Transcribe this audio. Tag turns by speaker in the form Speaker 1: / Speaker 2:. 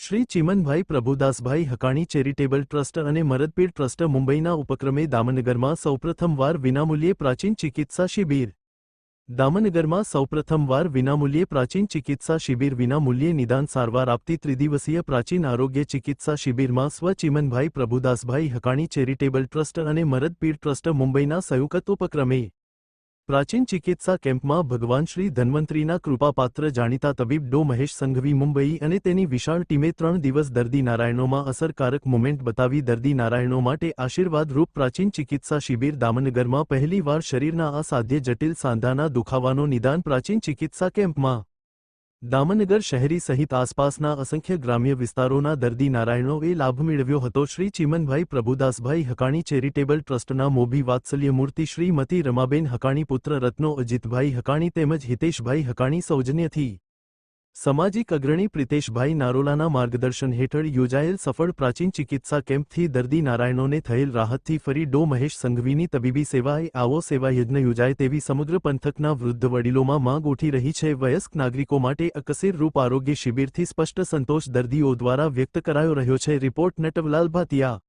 Speaker 1: Shri Chimanbhai Prabhudasbhai હકાણી charitable trust અને મરદપીર trust મુંબઈના ઉપક્રમે દામનગરમાં સૌપ્રથમવાર વિનામૂલ્યે પ્રાચીન ચિકિત્સા શિબિર. દામનગરમાં સૌપ્રથમવાર વિનામૂલ્યે પ્રાચીન ચિકિત્સા શિબિર. વિનામૂલ્યે નિદાન સારવાર આપતી ત્રિદિવસીય પ્રાચીન આરોગ્ય ચિકિત્સા શિબિરમાં સ્વ ચિમનભાઈ પ્રભુદાસભાઈ હકાણી ચેરિટેબલ ટ્રસ્ટ અને મરદપીર ટ્રસ્ટ મુંબઈના સંયુક્ત ઉપક્રમે પ્રાચીન ચિકિત્સા કેમ્પમાં ભગવાન શ્રી ધન્વંતરીના કૃપાપાત્ર જાણીતા તબીબ ડો મહેશ સંઘવી મુંબઈ અને તેની વિશાળ ટીમે 3 દિવસ દર્દી નારાયણોમાં અસરકારક મુવમેન્ટ બતાવી દર્દી નારાયણો માટે આશીર્વાદરૂપ પ્રાચીન ચિકિત્સા શિબિર. દામનગરમાં પહેલીવાર શરીરના અસાધ્ય જટિલ સાંધાના દુખાવાનો નિદાન પ્રાચીન ચિકિત્સા કેમ્પમાં. દામનગર શહેરી સહિત આસપાસના અસંખ્ય ગ્રામ્ય વિસ્તારોના દર્દી નારાયણોએ લાભ મેળવ્યો હતો. શ્રી ચિમનભાઈ પ્રભુદાસભાઈ હકાણી ચેરિટેબલ ટ્રસ્ટના મોભી વાત્સલ્યમૂર્તિ શ્રીમતી રમાબેન હકાણી, પુત્ર રત્નો અજીતભાઈ હકાણી તેમજ હિતેશભાઈ હકાણી સૌજન્યથી સામાજિક અગ્રણી પ્રિતેશભાઈ નારોલાના માર્ગદર્શન હેઠળ યોજાયેલ સફળ પ્રાચીન ચિકિત્સા કેમ્પથી દર્દી નારાયણોને થયેલ રાહતથી ફરી ડો મહેશ સંઘવીની તબીબી સેવાએ આવો સેવાયજ્ઞ યોજાય તેવી સમગ્ર પંથકના વૃદ્ધ વડીલોમાં માંગ ઉઠી રહી છે. વયસ્ક નાગરિકો માટે અકસીર રૂપ આરોગ્ય શિબિરથી સ્પષ્ટ સંતોષ દર્દીઓ દ્વારા વ્યક્ત કરાયો રહ્યો છે. રિપોર્ટ નટવલાલ ભાતિયા.